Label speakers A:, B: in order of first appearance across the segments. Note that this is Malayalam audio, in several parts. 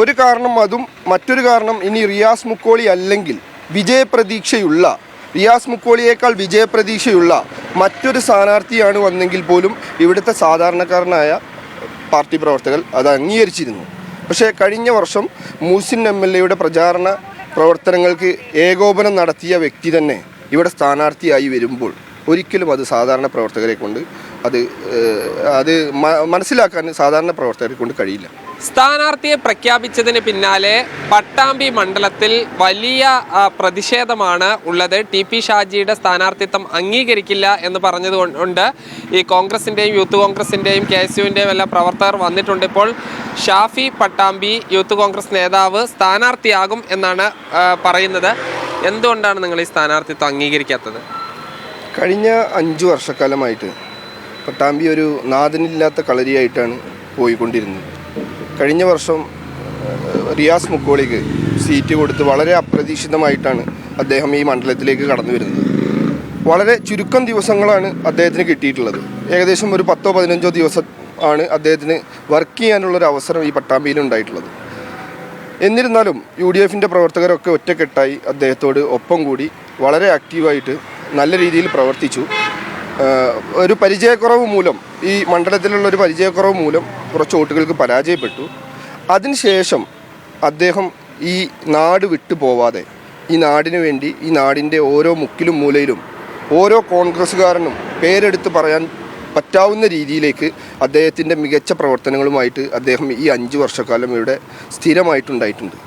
A: ഒരു കാരണം അതും, മറ്റൊരു കാരണം ഇനി റിയാസ് മുക്കോളി അല്ലെങ്കിൽ റിയാസ് മുക്കോളിയേക്കാൾ വിജയപ്രതീക്ഷയുള്ള മറ്റൊരു സ്ഥാനാർത്ഥിയാണ് വന്നെങ്കിൽ പോലും ഇവിടുത്തെ സാധാരണക്കാരനായ പാർട്ടി പ്രവർത്തകർ അത് അംഗീകരിച്ചിരുന്നു. പക്ഷേ കഴിഞ്ഞ വർഷം മുഹ്സിൻ MLA പ്രചാരണ പ്രവർത്തനങ്ങൾക്ക് ഏകോപനം നടത്തിയ വ്യക്തി തന്നെ ഇവിടെ സ്ഥാനാർത്ഥിയായി വരുമ്പോൾ ഒരിക്കലും അത് സാധാരണ പ്രവർത്തകരെ കൊണ്ട് അത് മനസ്സിലാക്കാൻ സാധാരണ പ്രവർത്തകരെ കൊണ്ട് കഴിയില്ല.
B: സ്ഥാനാർത്ഥിയെ പ്രഖ്യാപിച്ചതിന് പിന്നാലെ പട്ടാമ്പി മണ്ഡലത്തിൽ വലിയ പ്രതിഷേധമാണ് ഉള്ളത്. TP ഷാജിയുടെ സ്ഥാനാർത്ഥിത്വം അംഗീകരിക്കില്ല എന്ന് പറഞ്ഞതുകൊണ്ട് ഈ കോൺഗ്രസിൻ്റെയും യൂത്ത് കോൺഗ്രസിൻ്റെയും KSUവിൻ്റെയും എല്ലാം പ്രവർത്തകർ വന്നിട്ടുണ്ട്. ഇപ്പോൾ ഷാഫി പട്ടാമ്പി യൂത്ത് കോൺഗ്രസ് നേതാവ് സ്ഥാനാർത്ഥിയാകും എന്നാണ് പറയുന്നത്. എന്തുകൊണ്ടാണ് നിങ്ങൾ ഈ സ്ഥാനാർത്ഥിത്വം അംഗീകരിക്കാത്തത്?
A: കഴിഞ്ഞ 5 വർഷക്കാലമായിട്ട് പട്ടാമ്പി ഒരു നാഥനില്ലാത്ത കളരിയായിട്ടാണ് പോയിക്കൊണ്ടിരുന്നത്. കഴിഞ്ഞ വർഷം റിയാസ് മുക്കോളിക്ക് സീറ്റ് കൊടുത്ത് വളരെ അപ്രതീക്ഷിതമായിട്ടാണ് അദ്ദേഹം ഈ മണ്ഡലത്തിലേക്ക് കടന്നു വരുന്നത്. വളരെ ചുരുക്കം ദിവസങ്ങളാണ് അദ്ദേഹത്തിന് കിട്ടിയിട്ടുള്ളത്. ഏകദേശം ഒരു 10-15 ദിവസം ആണ് അദ്ദേഹത്തിന് വർക്ക് ചെയ്യാനുള്ളൊരു അവസരം ഈ പട്ടാമ്പിയിൽ ഉണ്ടായിട്ടുള്ളത്. എന്നിരുന്നാലും UDFൻ്റെ പ്രവർത്തകരൊക്കെ ഒറ്റക്കെട്ടായി അദ്ദേഹത്തോട് ഒപ്പം കൂടി വളരെ ആക്റ്റീവായിട്ട് നല്ല രീതിയിൽ പ്രവർത്തിച്ചു. ഒരു പരിചയക്കുറവ് മൂലം, ഈ മണ്ഡലത്തിലുള്ളൊരു പരിചയക്കുറവ് മൂലം കുറച്ച് വോട്ടുകൾക്ക് പരാജയപ്പെട്ടു. അതിനുശേഷം അദ്ദേഹം ഈ നാട് വിട്ടു പോവാതെ ഈ നാടിനു വേണ്ടി, ഈ നാടിൻ്റെ ഓരോ മുക്കിലും മൂലയിലും ഓരോ കോൺഗ്രസ്സുകാരനും പേരെടുത്ത് പറയാൻ പറ്റാവുന്ന രീതിയിലേക്ക് അദ്ദേഹത്തിൻ്റെ മികച്ച പ്രവർത്തനങ്ങളുമായിട്ട് അദ്ദേഹം ഈ 5 വർഷക്കാലം ഇവിടെ സ്ഥിരമായിട്ടുണ്ടായിട്ടുണ്ട്.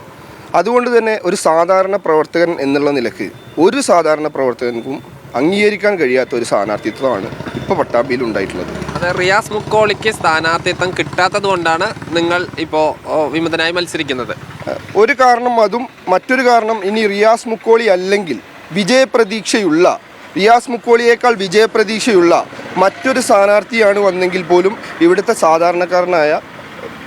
A: അതുകൊണ്ട് തന്നെ ഒരു സാധാരണ പ്രവർത്തകൻ എന്നുള്ള നിലക്ക് ഒരു സാധാരണ പ്രവർത്തകനും അംഗീകരിക്കാൻ കഴിയാത്ത ഒരു സ്ഥാനാർത്ഥിത്വമാണ് ഇപ്പോൾ പട്ടാമ്പിയിൽ ഉണ്ടായിട്ടുള്ളത്.
B: അത് റിയാസ് മുക്കോളിക്ക് സ്ഥാനാർത്ഥിത്വം കിട്ടാത്തത് കൊണ്ടാണ് നിങ്ങൾ ഇപ്പോൾ വിമതനായി മത്സരിക്കുന്നത്.
A: ഒരു കാരണം അതും, മറ്റൊരു കാരണം ഇനി റിയാസ് മുക്കോളി അല്ലെങ്കിൽ റിയാസ് മുക്കോളിയേക്കാൾ വിജയപ്രതീക്ഷയുള്ള മറ്റൊരു സ്ഥാനാർത്ഥിയാണ് വന്നെങ്കിൽ പോലും ഇവിടുത്തെ സാധാരണക്കാരനായ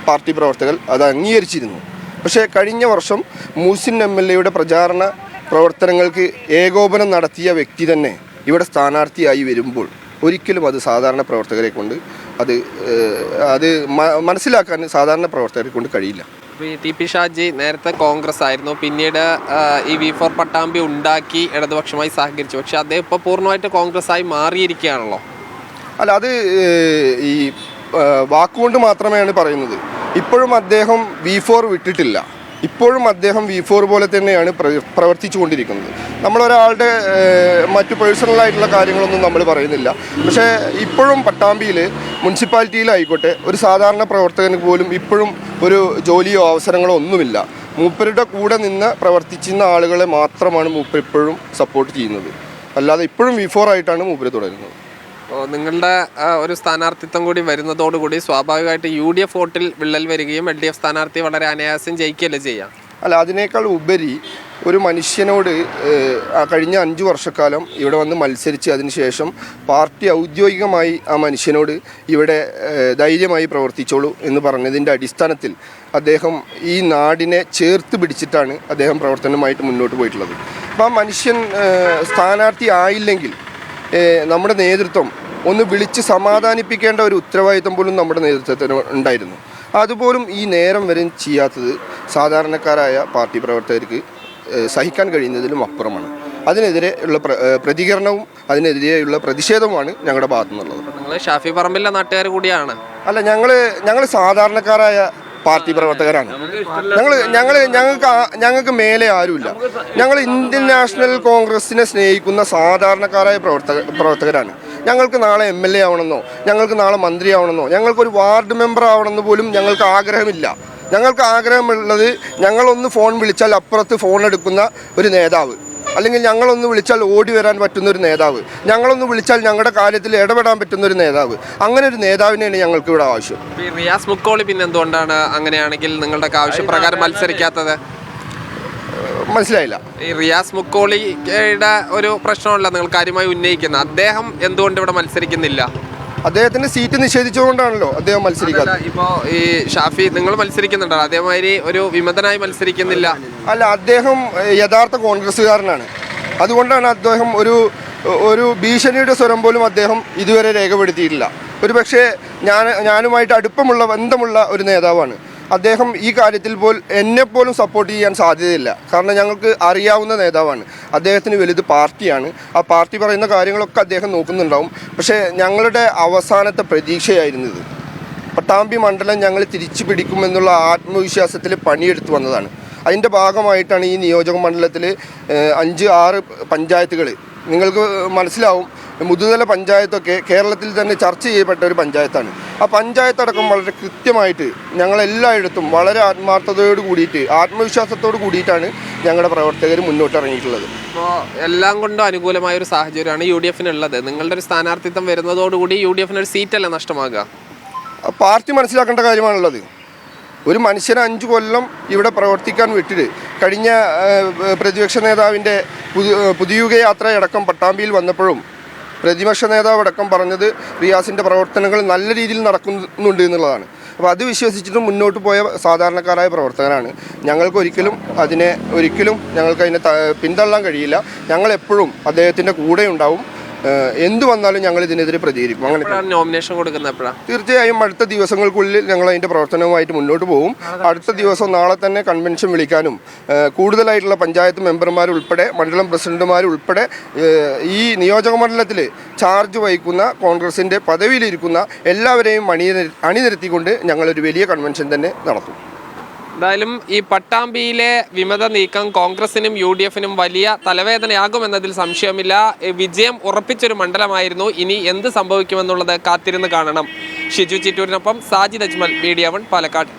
A: പാർട്ടി പ്രവർത്തകർ അത് അംഗീകരിച്ചിരുന്നു. പക്ഷേ കഴിഞ്ഞ വർഷം മുഹ്സിൻ MLA പ്രചാരണ പ്രവർത്തനങ്ങൾക്ക് ഏകോപനം നടത്തിയ വ്യക്തി തന്നെ ഇവിടെ സ്ഥാനാർത്ഥിയായി വരുമ്പോൾ ഒരിക്കലും അത് സാധാരണ പ്രവർത്തകരെ കൊണ്ട് അത് മനസ്സിലാക്കാൻ സാധാരണ പ്രവർത്തകരെ കൊണ്ട് കഴിയില്ല.
B: TP ഷാജി നേരത്തെ കോൺഗ്രസ് ആയിരുന്നു, പിന്നീട് ഈ V4 പട്ടാമ്പി ഉണ്ടാക്കി ഇടതുപക്ഷമായി സഹകരിച്ചു. പക്ഷെ അദ്ദേഹം ഇപ്പോൾ പൂർണ്ണമായിട്ട് കോൺഗ്രസ് ആയി മാറിയിരിക്കുകയാണല്ലോ.
A: അല്ല, അത് ഈ വാക്കുകൊണ്ട് മാത്രമാണ് പറയുന്നത്. ഇപ്പോഴും അദ്ദേഹം V4 വിട്ടിട്ടില്ല. ഇപ്പോഴും അദ്ദേഹം V4 പോലെ തന്നെയാണ് പ്രവർത്തിച്ചു കൊണ്ടിരിക്കുന്നത്. നമ്മളൊരാളുടെ മറ്റു പേഴ്സണലായിട്ടുള്ള കാര്യങ്ങളൊന്നും നമ്മൾ പറയുന്നില്ല. പക്ഷേ ഇപ്പോഴും പട്ടാമ്പിയിൽ മുനിസിപ്പാലിറ്റിയിലായിക്കോട്ടെ ഒരു സാധാരണ പ്രവർത്തകന് പോലും ഇപ്പോഴും ഒരു ജോലിയോ അവസരങ്ങളോ ഒന്നുമില്ല. മൂപ്പരുടെ കൂടെ നിന്ന് പ്രവർത്തിച്ചിരുന്ന ആളുകളെ മാത്രമാണ് മൂപ്പർ ഇപ്പോഴും സപ്പോർട്ട് ചെയ്യുന്നത്. അല്ലാതെ ഇപ്പോഴും V4 ആയിട്ടാണ് മൂപ്പര് തുടരുന്നത്.
B: നിങ്ങളുടെ ഒരു സ്ഥാനാർത്ഥിത്വം കൂടി വരുന്നതോടുകൂടി സ്വാഭാവികമായിട്ട് UDF വോട്ടിൽ വിള്ളൽ വരികയും LDF സ്ഥാനാർത്ഥി വളരെ അനായാസം ജയിക്കുകയല്ലേ ചെയ്യാം?
A: അല്ല, അതിനേക്കാൾ ഉപരി ഒരു മനുഷ്യനോട് കഴിഞ്ഞ 5 വർഷക്കാലം ഇവിടെ വന്ന് മത്സരിച്ച് അതിനുശേഷം പാർട്ടി ഔദ്യോഗികമായി ആ മനുഷ്യനോട് ഇവിടെ ധൈര്യമായി പ്രവർത്തിച്ചോളൂ എന്ന് പറഞ്ഞതിൻ്റെ അടിസ്ഥാനത്തിൽ അദ്ദേഹം ഈ നാടിനെ ചേർത്ത് പിടിച്ചിട്ടാണ് അദ്ദേഹം പ്രവർത്തനമായിട്ട് മുന്നോട്ട് പോയിട്ടുള്ളത്. അപ്പോൾ ആ മനുഷ്യൻ സ്ഥാനാർത്ഥി ആയില്ലെങ്കിൽ നമ്മുടെ നേതൃത്വം ഒന്ന് വിളിച്ച് സമാധാനിപ്പിക്കേണ്ട ഒരു ഉത്തരവാദിത്വം പോലും നമ്മുടെ നേതൃത്വത്തിന് ഉണ്ടായിരുന്നു. അതുപോലും ഈ നേരം വരെ ചെയ്യാത്തത് സാധാരണക്കാരായ പാർട്ടി പ്രവർത്തകർക്ക് സഹിക്കാൻ കഴിയുന്നതിലും അപ്പുറമാണ്. അതിനെതിരെ ഉള്ള പ്രതികരണവും അതിനെതിരെയുള്ള പ്രതിഷേധവുമാണ് ഞങ്ങളുടെ ഭാഗത്തു നിന്നുള്ളത്.
B: നിങ്ങൾ ഷാഫി പറമ്പിലെ നാട്ടുകാർ കൂടിയാണ്?
A: അല്ല, ഞങ്ങൾ സാധാരണക്കാരായ പാർട്ടി പ്രവർത്തകരാണ്. ഞങ്ങൾക്ക് മേലെ ആരുമില്ല. ഞങ്ങൾ ഇന്ത്യൻ നാഷണൽ കോൺഗ്രസിനെ സ്നേഹിക്കുന്ന സാധാരണക്കാരായ പ്രവർത്തകരാണ്. ഞങ്ങൾക്ക് നാളെ MLA ആവണമെന്നോ, ഞങ്ങൾക്ക് നാളെ മന്ത്രി ആവണമെന്നോ, ഞങ്ങൾക്കൊരു വാർഡ് മെമ്പർ ആവണമെന്ന് പോലും ഞങ്ങൾക്ക് ആഗ്രഹമില്ല. ഞങ്ങൾക്ക് ആഗ്രഹമുള്ളത് ഞങ്ങളൊന്ന് ഫോൺ വിളിച്ചാൽ അപ്പുറത്ത് ഫോൺ എടുക്കുന്ന ഒരു നേതാവ്, അല്ലെങ്കിൽ ഞങ്ങളൊന്ന് വിളിച്ചാൽ ഓടി വരാൻ പറ്റുന്ന ഒരു നേതാവ്, ഞങ്ങളൊന്ന് വിളിച്ചാൽ ഞങ്ങളുടെ കാര്യത്തിൽ ഇടപെടാൻ പറ്റുന്ന ഒരു നേതാവ്, അങ്ങനെ ഒരു നേതാവിനെയാണ് ഞങ്ങൾക്ക് ഇവിടെ ആവശ്യം.
B: റിയാസ് മുക്കോളി പിന്നെ എന്തുകൊണ്ടാണ് അങ്ങനെയാണെങ്കിൽ നിങ്ങളുടെ ആവശ്യപ്രകാരം മത്സരിക്കാത്തത്?
A: മനസ്സിലായില്ല.
B: ഈ റിയാസ് മുക്കോളിയുടെ ഒരു പ്രശ്നമല്ല നിങ്ങൾ കാര്യമായി ഉന്നയിക്കുന്നത്. അദ്ദേഹം എന്തുകൊണ്ട് ഇവിടെ മത്സരിക്കുന്നില്ല?
A: അദ്ദേഹത്തിന് സീറ്റ് നിഷേധിച്ചുകൊണ്ടാണല്ലോ അദ്ദേഹം മത്സരിക്കാത്തത്.
B: ഇപ്പോൾ ഈ ഷാഫി നിങ്ങൾ മത്സരിക്കുന്നുണ്ടോ? അതേമാതിരി ഒരു വിമതനായി മത്സരിക്കുന്നില്ല?
A: അല്ല, അദ്ദേഹം യഥാർത്ഥ കോൺഗ്രസ്സുകാരനാണ്. അതുകൊണ്ടാണ് അദ്ദേഹം ഒരു ഭീഷണിയുടെ സ്വരം പോലും അദ്ദേഹം ഇതുവരെ രേഖപ്പെടുത്തിയിട്ടില്ല. ഒരു പക്ഷേ ഞാനുമായിട്ട് ബന്ധമുള്ള ഒരു നേതാവാണ്. അദ്ദേഹം ഈ കാര്യത്തിൽ എന്നെപ്പോലും സപ്പോർട്ട് ചെയ്യാൻ സാധ്യതയില്ല. കാരണം ഞങ്ങൾക്ക് അറിയാവുന്ന നേതാവാണ്. അദ്ദേഹത്തിന് വലുത് പാർട്ടിയാണ്. ആ പാർട്ടി പറയുന്ന കാര്യങ്ങളൊക്കെ അദ്ദേഹം നോക്കുന്നുണ്ടാവും. പക്ഷേ ഞങ്ങളുടെ അവസാനത്തെ പ്രതീക്ഷയായിരുന്നത് പട്ടാമ്പി മണ്ഡലം ഞങ്ങൾ തിരിച്ചു പിടിക്കുമെന്നുള്ള ആത്മവിശ്വാസത്തിൽ പണിയെടുത്ത് വന്നതാണ്. അതിൻ്റെ ഭാഗമായിട്ടാണ് ഈ നിയോജക മണ്ഡലത്തിൽ 5-6 പഞ്ചായത്തുകൾ നിങ്ങൾക്ക് മനസ്സിലാവും. മുതുതല പഞ്ചായത്തൊക്കെ കേരളത്തിൽ തന്നെ ചർച്ച ചെയ്യപ്പെട്ട ഒരു പഞ്ചായത്താണ്. ആ പഞ്ചായത്തടക്കം വളരെ കൃത്യമായിട്ട് ഞങ്ങളെല്ലായിടത്തും വളരെ ആത്മാർത്ഥതയോട് കൂടിയിട്ട് ആത്മവിശ്വാസത്തോട് കൂടിയിട്ടാണ് ഞങ്ങളുടെ പ്രവർത്തകർ മുന്നോട്ട് ഇറങ്ങിയിട്ടുള്ളത്.
B: അപ്പോൾ എല്ലാം കൊണ്ടും അനുകൂലമായ ഒരു സാഹചര്യമാണ് UDF ഉള്ളത്. നിങ്ങളുടെ ഒരു സ്ഥാനാർത്ഥിത്വം വരുന്നതോടുകൂടി UDF ഒരു സീറ്റല്ല നഷ്ടമാകുക.
A: പാർട്ടി മനസ്സിലാക്കേണ്ട കാര്യമാണുള്ളത്. ഒരു മനുഷ്യനെ 5 കൊല്ലം ഇവിടെ പ്രവർത്തിക്കാൻ വിട്ടിട്ട് കഴിഞ്ഞ പ്രതിപക്ഷ നേതാവിൻ്റെ പുതിയുഗ യാത്രയടക്കം പട്ടാമ്പിയിൽ വന്നപ്പോഴും പ്രതിപക്ഷ നേതാവ് അടക്കം പറഞ്ഞത് റിയാസിൻ്റെ പ്രവർത്തനങ്ങൾ നല്ല രീതിയിൽ നടക്കുന്നുണ്ട് എന്നുള്ളതാണ്. അപ്പോൾ അത് വിശ്വസിച്ചിട്ട് മുന്നോട്ട് പോയ സാധാരണക്കാരായ പ്രവർത്തകരാണ്. ഞങ്ങൾക്ക് അതിനെ പിന്തള്ളാൻ കഴിയില്ല. ഞങ്ങളെപ്പോഴും അദ്ദേഹത്തിൻ്റെ കൂടെ ഉണ്ടാവും. എന്ത് വന്നാലും ഞങ്ങൾ ഇതിനെതിരെ പ്രതികരിക്കും. അങ്ങനെ
B: നോമിനേഷൻ കൊടുക്കുന്നത് എപ്പോഴാണ്?
A: തീർച്ചയായും അടുത്ത ദിവസങ്ങൾക്കുള്ളിൽ ഞങ്ങൾ അതിൻ്റെ പ്രവർത്തനവുമായിട്ട് മുന്നോട്ട് പോകും. അടുത്ത ദിവസം നാളെ തന്നെ കൺവെൻഷൻ വിളിക്കാനും കൂടുതലായിട്ടുള്ള പഞ്ചായത്ത് മെമ്പർമാരുൾപ്പെടെ മണ്ഡലം പ്രസിഡന്റുമാരുൾപ്പെടെ ഈ നിയോജക മണ്ഡലത്തിൽ ചാർജ് വഹിക്കുന്ന കോൺഗ്രസിൻ്റെ പദവിയിലിരിക്കുന്ന എല്ലാവരെയും അണിനിരത്തിക്കൊണ്ട് ഞങ്ങളൊരു വലിയ കൺവെൻഷൻ തന്നെ നടത്തും.
B: എന്തായാലും ഈ പട്ടാമ്പിയിലെ വിമത നീക്കം കോൺഗ്രസിനും UDF വലിയ തലവേദനയാകുമെന്നതിൽ സംശയമില്ല. വിജയം ഉറപ്പിച്ചൊരു മണ്ഡലമായിരുന്നു. ഇനി എന്ത് സംഭവിക്കുമെന്നുള്ളത് കാത്തിരുന്ന് കാണണം. ഷിജു ചിറ്റൂരിനൊപ്പം സാജിദ് അജ്മൽ, മീഡിയ 1 പാലക്കാട്.